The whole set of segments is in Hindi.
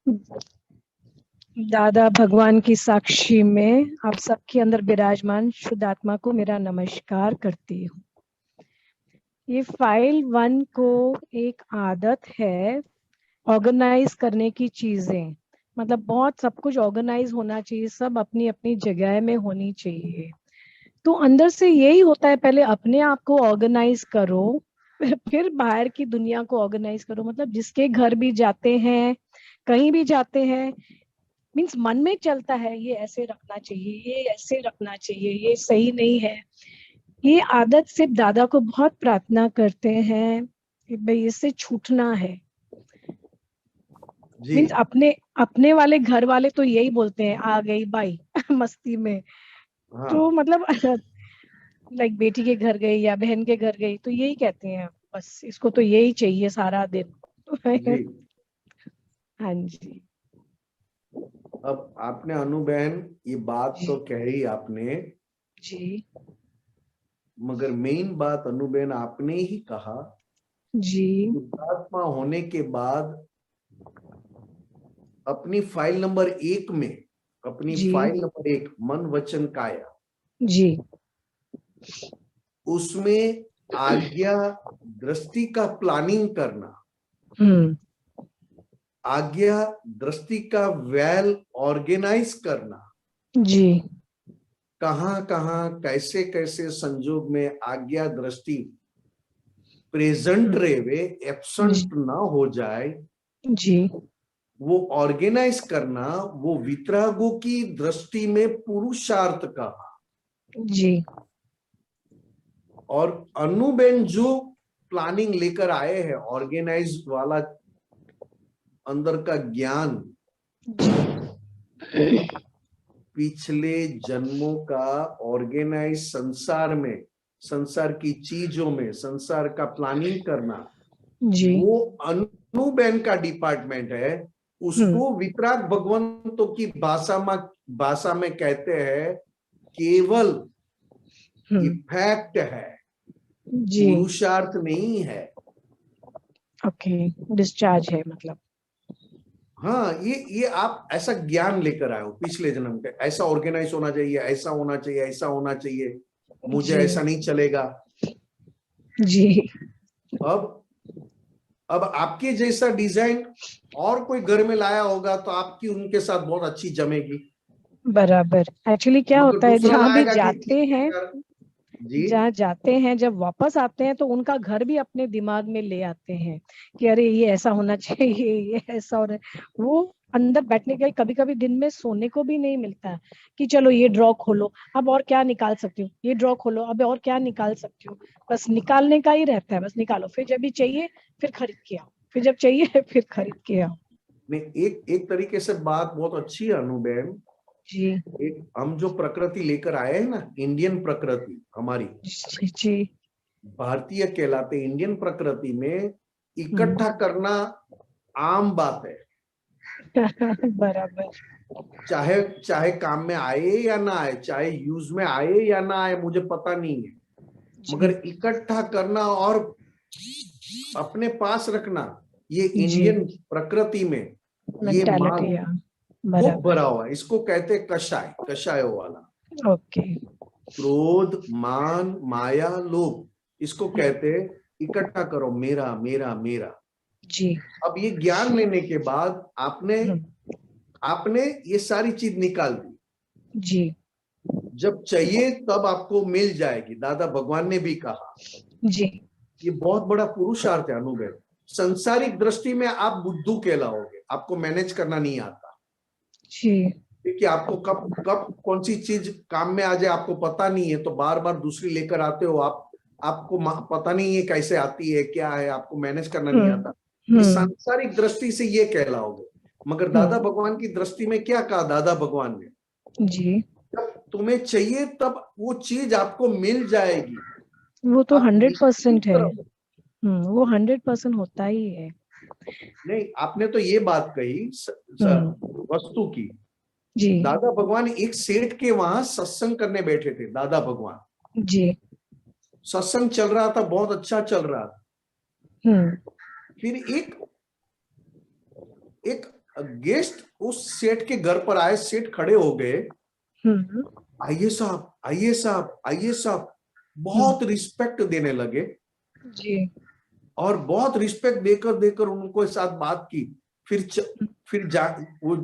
दादा भगवान की साक्षी में आप सबके अंदर विराजमान शुद्ध आत्मा को मेरा नमस्कार करती हूँ। ये फाइल 1 को एक आदत है ऑर्गेनाइज करने की चीजें, मतलब बहुत सब कुछ ऑर्गेनाइज होना चाहिए, सब अपनी अपनी जगह में होनी चाहिए। तो अंदर से यही होता है, पहले अपने आप को ऑर्गेनाइज करो, फिर बाहर की दुनिया को ऑर्गेनाइज करो। मतलब जिसके घर भी जाते हैं, कहीं भी जाते हैं, मीन्स मन में चलता है ये ऐसे रखना चाहिए, ये ऐसे रखना चाहिए, ये सही नहीं है। ये आदत सिर्फ दादा को बहुत प्रार्थना करते हैं कि भाई इससे छूटना है। जी। मीन्स अपने अपने वाले घर वाले तो यही बोलते हैं आ गई बाई मस्ती में। हाँ। तो मतलब लाइक बेटी के घर गई या बहन के घर गई तो यही कहते हैं, बस इसको तो यही चाहिए सारा दिन। जी। हाँ जी। अब आपने अनु बहन ये बात तो कही आपने, जी मगर मेन बात अनु बहन आपने ही कहा, जी शुद्धात्मा होने के बाद अपनी फाइल नंबर 1 में, अपनी जी फाइल नंबर 1 मन वचन काया, जी उसमें आज्ञा दृष्टि का प्लानिंग करना, हम्म आज्ञा दृष्टि का वेल ऑर्गेनाइज करना, जी कहां कहां कैसे कैसे संजोग में आज्ञा दृष्टि प्रेजेंट रहे, एब्सेंट ना हो जाए, जी वो ऑर्गेनाइज करना, वो वितरागों की दृष्टि में पुरुषार्थ का। जी और अनुबेन जो प्लानिंग लेकर आए हैं, ऑर्गेनाइज वाला अंदर का ज्ञान, पिछले जन्मों का ऑर्गेनाइज संसार में, संसार की चीजों में, संसार का प्लानिंग करना, जी वो अनुबेन का डिपार्टमेंट है। उसको वितराग भगवंतों की भाषा में कहते हैं केवल इफेक्ट है, जी पुरुषार्थ नहीं है। ओके, डिस्चार्ज है मतलब। हाँ, ये आप ऐसा ज्ञान लेकर आए हो पिछले जन्म के, ऐसा ऑर्गेनाइज होना चाहिए, ऐसा होना चाहिए, ऐसा होना चाहिए, मुझे जी ऐसा नहीं चलेगा। जी अब आपके जैसा डिजाइन और कोई घर में लाया होगा तो आपकी उनके साथ बहुत अच्छी जमेगी। बराबर। एक्चुअली क्या मगर होता है, दूसरा जहाँ भी लाएगा कि जाते ठीक है हैं, यार। जी। जहाँ जाते हैं जब वापस आते हैं तो उनका घर भी अपने दिमाग में ले आते हैं कि अरे ये ऐसा होना चाहिए, ये ऐसा हो रहा है। वो अंदर बैठने के लिए कभी कभी दिन में सोने को भी नहीं मिलता है कि चलो ये ड्रॉ खोलो, अब और क्या निकाल सकती हूँ, ये ड्रॉ खोलो, अब और क्या निकाल सकती हूँ। बस निकालने का ही रहता है, बस निकालो, फिर जब भी चाहिए फिर खरीद के आओ, फिर जब चाहिए फिर खरीद के आओ। नहीं, एक एक तरीके से बात बहुत अच्छी है अनुभव। जी एक हम जो प्रकृति लेकर आए हैं ना, इंडियन प्रकृति हमारी, जी जी भारतीय कहलाते इंडियन प्रकृति में इकट्ठा करना आम बात है। बराबर। चाहे चाहे काम में आए या ना आए, चाहे यूज में आए या ना आए, मुझे पता नहीं है, मगर जी इकट्ठा करना और अपने पास रखना, ये जी इंडियन प्रकृति में ये मेंटालिटी, माल खूब बराबर। भरा हुआ है। इसको कहते हैं कषाय, कषायों वाला। ओके। क्रोध, मान, माया, लोभ, इसको कहते हैं इकट्ठा करो, मेरा मेरा मेरा। जी अब ये ज्ञान लेने के बाद आपने आपने ये सारी चीज निकाल दी। जी जब चाहिए तब आपको मिल जाएगी, दादा भगवान ने भी कहा। जी ये बहुत बड़ा पुरुषार्थ है अनुभव। संसारिक दृष्टि में आप बुद्धू कहलाओगे, आपको मैनेज करना नहीं आता, जी क्योंकि आपको कब कब कौन सी चीज काम में आ जाए आपको पता नहीं है, तो बार बार दूसरी लेकर आते हो आप। आपको पता नहीं है कैसे आती है, क्या है, आपको मैनेज करना नहीं आता। ये सांसारिक दृष्टि से ये कहलाओगे। मगर दादा भगवान की दृष्टि में क्या कहा दादा भगवान ने, जी जब तुम्हें चाहिए तब वो चीज आपको मिल जाएगी। वो तो आप 100% निश्चिंत है। रहो। वो 100% होता ही है। नहीं, आपने तो ये बात कही वस्तु की। जी दादा भगवान एक सेठ के वहां सत्संग करने बैठे थे। दादा भगवान जी सत्संग चल रहा था, बहुत अच्छा चल रहा था। फिर एक एक गेस्ट उस सेठ के घर पर आए, सेठ खड़े हो गए, आइए साहब, आइए साहब, आइए साहब, बहुत रिस्पेक्ट देने लगे जी। और बहुत रिस्पेक्ट देकर देकर उनको साथ बात की। फिर वो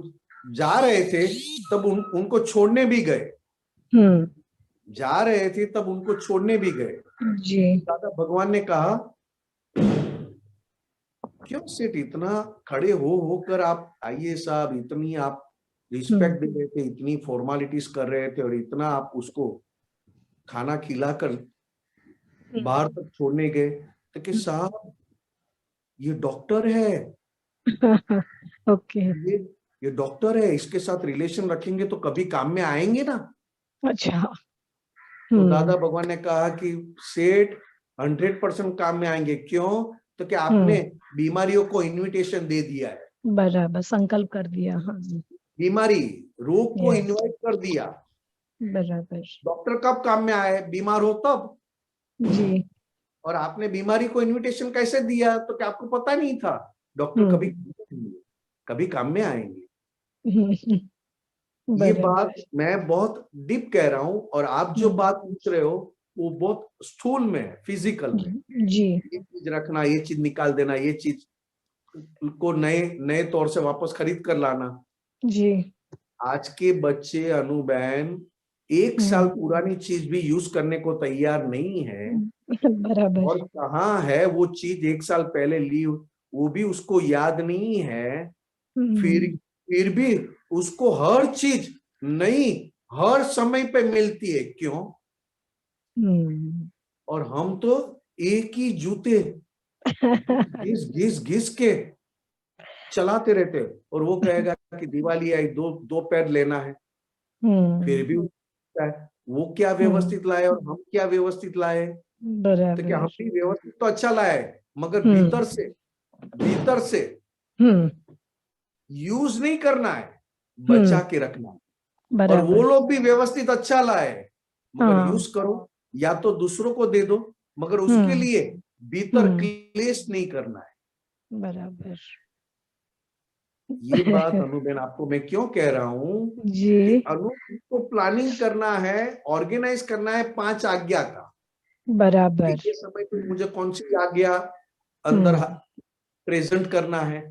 जा रहे थे तब उनको छोड़ने भी गए, जा रहे थे तब उनको छोड़ने भी गए। जी। दादा भगवान ने कहा, क्यों सेठ इतना खड़े होकर आप आइए साहब, इतनी आप रिस्पेक्ट दे रहे थे, इतनी फॉर्मेलिटीज कर रहे थे और इतना आप उसको खाना खिलाकर बाहर तक छोड़ने गए, तो कि साहब ये डॉक्टर है, ओके। ये डॉक्टर है, इसके साथ रिलेशन रखेंगे तो कभी काम में आएंगे ना। अच्छा। तो दादा भगवान ने कहा कि सेठ 100% काम में आएंगे। क्यों? तो कि आपने बीमारियों को इनविटेशन दे दिया है, बराबर, संकल्प कर दिया। हाँ। बीमारी रोग को इनवाइट कर दिया। बराबर। डॉक्टर कब काम में आए? बीमार हो तब। जी। और आपने बीमारी को इनविटेशन कैसे दिया? तो क्या आपको पता नहीं था डॉक्टर कभी काम में आएंगे? ये बात मैं बहुत डीप कह रहा हूं, और आप जो बात पूछ रहे हो वो बहुत स्थूल में है, फिजिकल में। जी। ये चीज रखना, ये चीज निकाल देना, ये चीज को नए नए तौर से वापस खरीद कर लाना। जी। आज के बच्चे अनुबैन 1 साल पुरानी चीज भी यूज करने को तैयार नहीं है। बराबर। और कहाँ है वो चीज 1 साल पहले ली, वो भी उसको याद नहीं है। फिर भी उसको हर चीज नई हर समय पे मिलती है। क्यों? और हम तो एक ही जूते घिस घिस घिस के चलाते रहते हैं। और वो कहेगा कि दिवाली आई, दो दो पैर लेना है, फिर भी है। वो क्या व्यवस्थित लाए और हम क्या व्यवस्थित लाए? तो क्या हम भी व्यवस्थित तो अच्छा लाए, मगर भीतर से यूज नहीं करना है, बचा के रखना है। और वो लोग भी व्यवस्थित अच्छा लाए, मगर यूज करो, या तो दूसरों को दे दो, मगर उसके लिए भीतर क्लेश नहीं करना है। बराबर। ये बात अनुबेन आपको मैं क्यों कह रहा हूं कि अनु को प्लानिंग करना है, ऑर्गेनाइज करना है 5 आज्ञा का। बराबर। ये समय पे मुझे कौन सी आज्ञा अंदर प्रेजेंट करना है।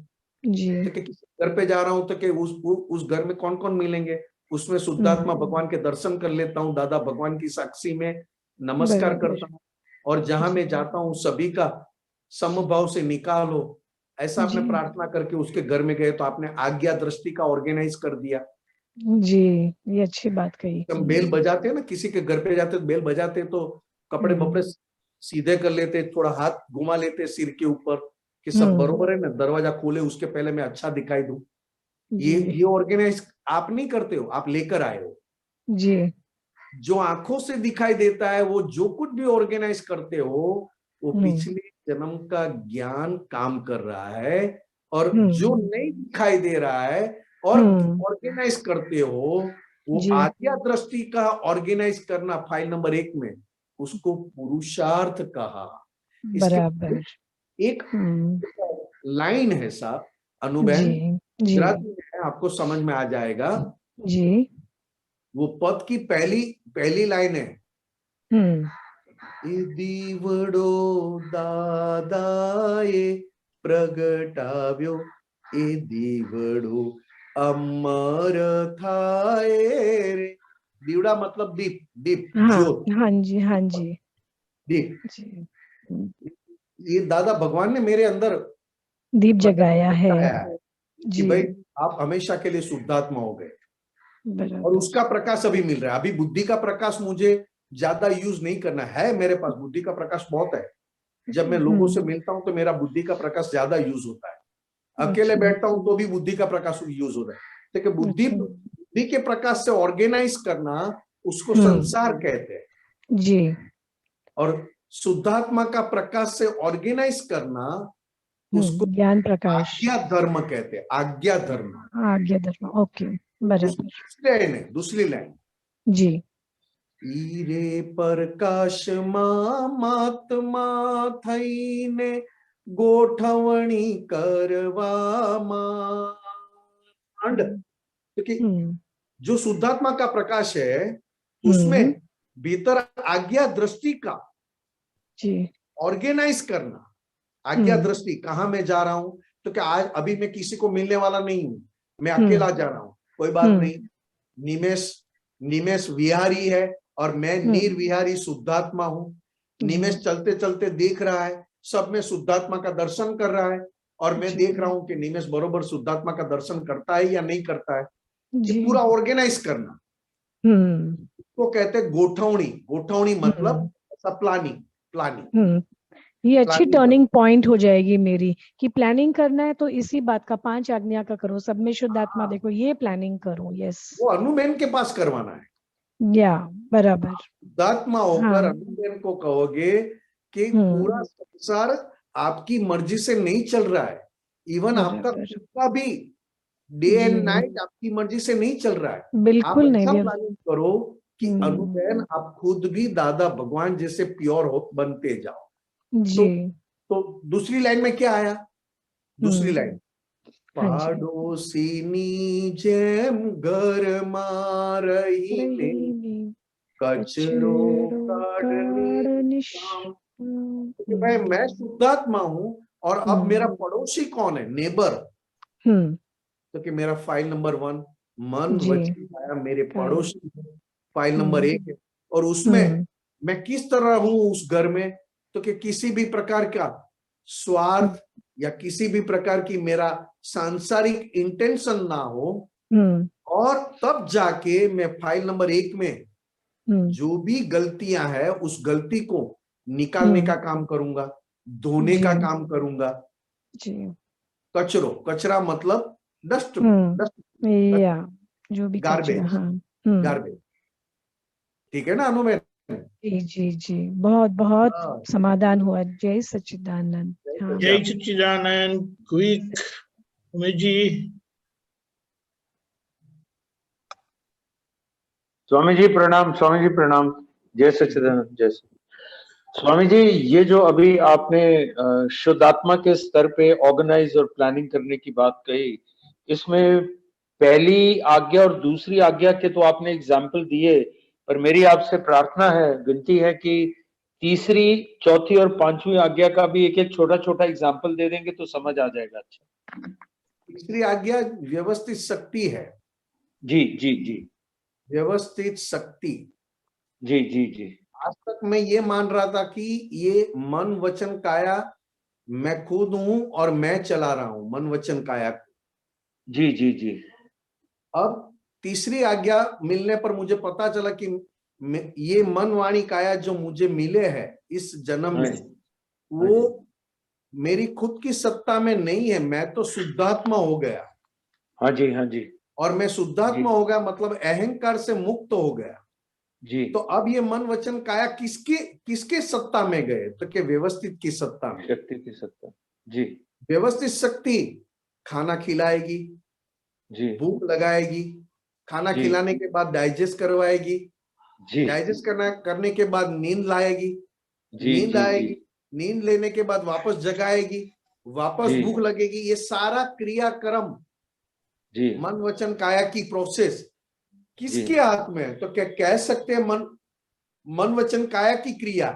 जी। तो किसी घर पे जा रहा हूं तो कि उस घर में कौन कौन मिलेंगे, उसमें शुद्धात्मा भगवान के दर्शन कर लेता हूँ, दादा भगवान की साक्षी में नमस्कार करता हूँ। और जहां मैं जाता हूँ सभी का समभाव से निकालो, ऐसा आपने प्रार्थना करके उसके घर में गए तो आपने आज्ञा दृष्टि का ऑर्गेनाइज कर दिया। जी, ये अच्छी बात कही। हम बेल बजाते हैं ना, किसी के घर पे जाते तो बेल बजाते तो कपड़े बपड़े सीधे कर लेते, थोड़ा हाथ घुमा लेते सिर के ऊपर कि सब बरोबर है ना, दरवाजा खोले उसके पहले मैं अच्छा दिखाई दूं। ये ऑर्गेनाइज आप नहीं करते हो, आप लेकर आए हो। जी। जो आंखों से दिखाई देता है, वो जो कुछ भी ऑर्गेनाइज करते हो, वो पिछले जन्म का ज्ञान काम कर रहा है। और जो नहीं दिखाई दे रहा है और ऑर्गेनाइज करते हो, वो आज्ञा दृष्टि का ऑर्गेनाइज करना फाइल नंबर 1 में, उसको पुरुषार्थ कहा। बराबर। एक लाइन है साहब अनुबैन, गुजराती में है, आपको समझ में आ जाएगा। जी। वो पद की पहली लाइन है, ए दीवड़ो दादाए प्रगटाव्यो, ए दीवड़ो अमर थाए रे। दीवड़ा मतलब दीप, दीप ज्योत। हाँ जी, हाँ जी। दीप जी। ये दादा भगवान ने मेरे अंदर दीप जगाया है कि भाई आप हमेशा के लिए शुद्धात्मा हो गए, और उसका प्रकाश अभी मिल रहा है। अभी बुद्धि का प्रकाश मुझे ज्यादा यूज नहीं करना है, मेरे पास बुद्धि का प्रकाश बहुत है। जब मैं लोगों से मिलता हूं तो मेरा बुद्धि का प्रकाश ज्यादा यूज होता है। अकेले बैठता हूं तो भी बुद्धि का प्रकाश यूज हो रहा है। देखिए, बुद्धि के प्रकाश से ऑर्गेनाइज करना, उसको संसार कहते हैं। जी। और शुद्धात्मा का प्रकाश से ऑर्गेनाइज करना, उसको ज्ञान प्रकाश, आज्ञा धर्म कहते हैं। आज्ञा धर्म, आज्ञा धर्म। ओके, बराबर। दूसरी लाइन जी। ईरे प्रकाश महात्मा थईने गोठवणी करवामा, ब्रह्मांड, क्योंकि जो शुद्धात्मा का प्रकाश है उसमें भीतर आज्ञा दृष्टि का ऑर्गेनाइज करना, आज्ञा दृष्टि, कहाँ मैं जा रहा हूं, तो क्या आज अभी मैं किसी को मिलने वाला नहीं हूं, मैं अकेला जा रहा हूं, कोई बात नहीं, निमेश विहारी है और मैं निर्विहारी शुद्धात्मा हूं। निमेश चलते चलते देख रहा है, सब में शुद्धात्मा का दर्शन कर रहा है, और मैं देख रहा हूं कि निमेश बरोबर शुद्धात्मा का दर्शन करता है या नहीं करता है। ये पूरा ऑर्गेनाइज करना तो कहते हैं गोठवणी। गोठवणी मतलब प्लानिंग। ये अच्छी टर्निंग पॉइंट हो जाएगी मेरी, कि प्लानिंग करना है तो इसी बात का, 5 आज्ञा का करो, सब में शुद्धात्मा देखो, ये प्लानिंग करो। यस, वो अनुमेन के पास करवाना है, या बराबर। शुद्धात्मा होकर अनुमेन को कहोगे कि पूरा संसार आपकी मर्जी से नहीं चल रहा है, इवन आपका खुद का भी डे एंड नाइट आपकी मर्जी से नहीं चल रहा है। बिल्कुल आप नहीं। ऐसा प्लानिंग करो कि अनुमेन आप खुद भी दादा भगवान जैसे प्योर हो बनते जाओ। तो दूसरी लाइन में क्या आया? दूसरी लाइन, पाडोसीनी जेम घर मारही कचरो काढ़ने। भाई मैं शुद्धात्मा हूं, और अब मेरा पड़ोसी कौन है? नेबर। तो कि मेरा फाइल नंबर 1 मन वचन काया मेरे पड़ोसी है, फाइल नंबर 1 है। और उसमें मैं किस तरह हूं उस घर में, तो कि किसी भी प्रकार का स्वार्थ या किसी भी प्रकार की मेरा सांसारिक इंटेंशन ना हो। और तब जाके मैं फाइल नंबर 1 में जो भी गलतियां है उस गलती को निकालने का काम करूंगा, धोने का काम करूंगा। कचरा मतलब डस्ट, या जो भी गार्बेज, गार्बेज। ठीक है ना अनुमेय? जी, बहुत बहुत समाधान हुआ। जय सच्चिदानंद। जय सच्चिदानंद। क्विक उमेश जी। स्वामी जी प्रणाम। स्वामी जी प्रणाम। जय सच्चिदानंद। जय स्वामी जी, ये जो अभी आपने शुद्धात्मा के स्तर पे ऑर्गेनाइज और प्लानिंग करने की बात कही, इसमें पहली आज्ञा और दूसरी आज्ञा के तो आपने एग्जाम्पल दिए, पर मेरी आपसे प्रार्थना है, विनती है कि तीसरी, चौथी और पांचवी आज्ञा का भी एक एक छोटा छोटा एग्जाम्पल दे देंगे तो समझ आ जाएगा। अच्छा, तीसरी आज्ञा व्यवस्थित शक्ति है। जी जी जी, व्यवस्थित शक्ति। जी जी जी। आज तक मैं ये मान रहा था कि ये मन वचन काया मैं खुद हूं और मैं चला रहा हूं मन वचन काया। जी जी जी। अब तीसरी आज्ञा मिलने पर मुझे पता चला कि ये मन वाणी काया जो मुझे मिले हैं इस जन्म में, वो मेरी खुद की सत्ता में नहीं है। मैं तो शुद्धात्मा हो गया। हाँ जी, हाँ जी। और मैं शुद्धात्मा हो गया मतलब अहंकार से मुक्त हो गया जी। तो अब ये मन वचन काया किसके सत्ता में गए? तो क्या व्यवस्थित की सत्ता में, शक्ति की सत्ता। जी। व्यवस्थित शक्ति खाना खिलाएगी, जी, भूख लगाएगी, खाना खिलाने के बाद डाइजेस्ट करवाएगी, डाइजेस्ट करने के बाद नींद लाएगी, नींद आएगी, नींद लेने के बाद वापस जगाएगी, वापस भूख लगेगी। ये सारा क्रियाक्रम मन वचन काया की प्रोसेस किसके हाथ में है? तो क्या कह सकते हैं मन वचन काया की क्रिया,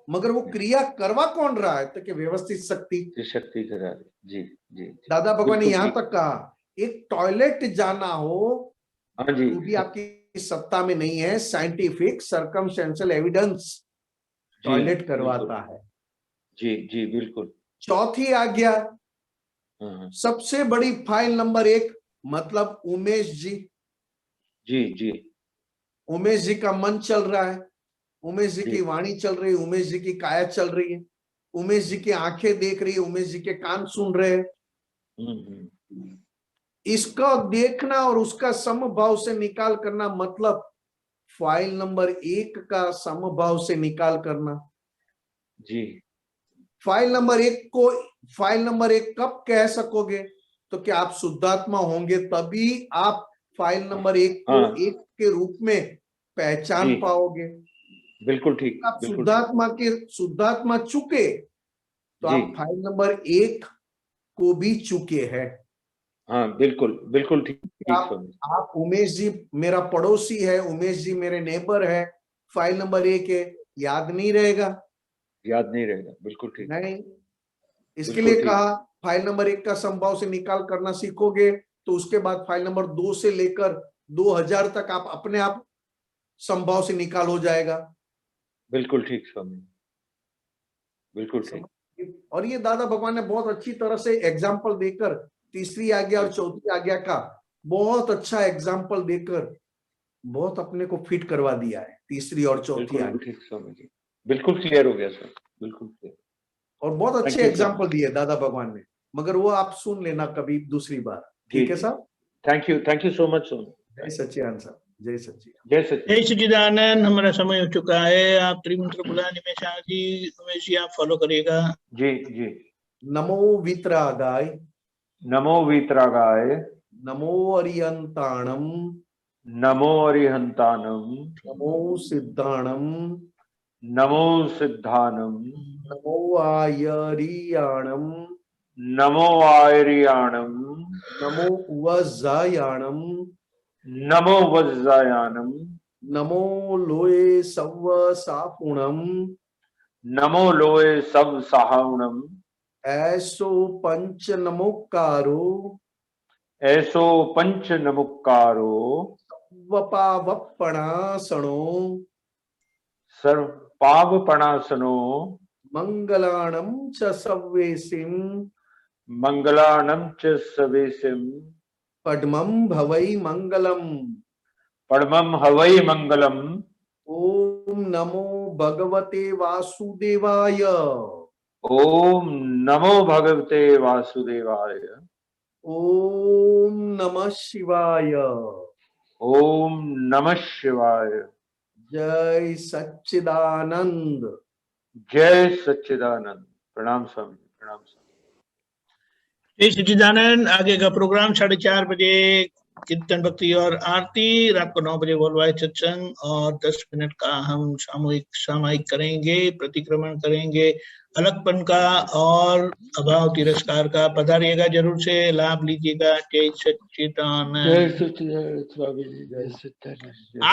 मगर वो क्रिया करवा कौन रहा है? तो क्या व्यवस्थित शक्ति करा रही। जी जी। दादा भगवान ने यहां तक कहा एक टॉयलेट जाना हो तो भी आपकी सत्ता में नहीं है। साइंटिफिक सर्कमस्टेंशियल एविडेंस टॉयलेट करवाता है। जी जी बिल्कुल। चौथी आज्ञा, सबसे बड़ी फाइल नंबर 1 मतलब उमेश जी। जी जी। उमेश जी का मन चल रहा है, उमेश जी की वाणी चल रही है, उमेश जी की काया चल रही है, उमेश जी की आंखें देख रही है, उमेश जी के कान सुन रहे हैं। इसका देखना और उसका समभाव से निकाल करना मतलब फाइल नंबर 1 का समभाव से निकाल करना। जी। फाइल नंबर 1 को फाइल नंबर 1 कब कह सकोगे? तो क्या आप शुद्धात्मा होंगे तभी आप फाइल नंबर 1 को एक के रूप में पहचान पाओगे। बिल्कुल ठीक। आप शुद्धात्मा चुके तो आप फाइल नंबर 1 को भी चुके हैं। हाँ बिल्कुल बिल्कुल ठीक स्वामी। आप उमेश जी मेरा पड़ोसी है, उमेश जी मेरे नेबर है, फाइल नंबर 1 है, याद नहीं रहेगा? याद नहीं रहेगा, बिल्कुल ठीक। नहीं, इसके बिल्कुल लिए ठीक। कहा फाइल नंबर 1 का समभाव से निकाल करना सीखोगे तो उसके बाद फाइल नंबर 2 से लेकर 2000 तक आप अपने आप समभाव से निकाल हो जाएगा। बिल्कुल ठीक स्वामी, बिल्कुल ठीक। और ये दादा भगवान ने बहुत अच्छी तरह से एग्जाम्पल देकर, तीसरी आज्ञा और चौथी आज्ञा का बहुत अच्छा एग्जाम्पल देकर बहुत अपने को फिट करवा दिया है, तीसरी और चौथी आज्ञा। ठीक स्वामी जी, बिल्कुल क्लियर हो गया सर, बिल्कुल क्लियर। और बहुत अच्छे एग्जाम्पल दिए दादा भगवान ने, मगर वो आप सुन लेना कभी दूसरी बार, ठीक है साहब? थैंक यू सो मच स्वामी। जय सच्चिदानंद साहब, जय सच्चिदानंद। जय सच्चिदानंद। हमारा समय हो चुका है, आप त्रिमंत्र बुला निमेश जी, उमेश जी आप फॉलो करिएगा। जी जी। नमो वीतरागाय, नमो वीतरागाय, नमो अरियंताणम, नमो अरिहंतानम, नमो सिद्धाणम, नमो सिद्धानम, नमो आयरियाणम, नमो आयरियाणम, नमो वज्जायाणम, नमो वज्जायानम, नमो लोए सव्व सापुणम, नमो लोए सब सहावणम, ऐसो पंच नमोकारो, ऐसो पंच नमुक्कारो, वपावपणासणो, सर्व पावपणासनो, मंगलाणम च सव्वेसिम, मंगलानम च सवेसिम, पद्मं भवै मंगलम। परमं हवै मंगलम। ओम नमो भगवते वासुदेवाय, ओम नमो भगवते वासुदेवाय, ओम नमः शिवाय, ओम नमः शिवाय। जय सच्चिदानंद। जय सच्चिदानंद। प्रणाम स्वामी, प्रणाम स्वामी। जय सच्चिदानंद। आगे का प्रोग्राम 4:30 बजे कीर्तन भक्ति और आरती, रात को 9 बजे वर्ल्डवाइड सत्संग, और 10 मिनट का हम सामूहिक करेंगे, प्रतिक्रमण करेंगे अलगपन का और अभाव तिरस्कार का। पधारिएगा जरूर से, लाभ लीजिएगा। जय सच्चिदानंद। जय सच्चिदानंद स्वामी जी, जय सच्चिदानंद।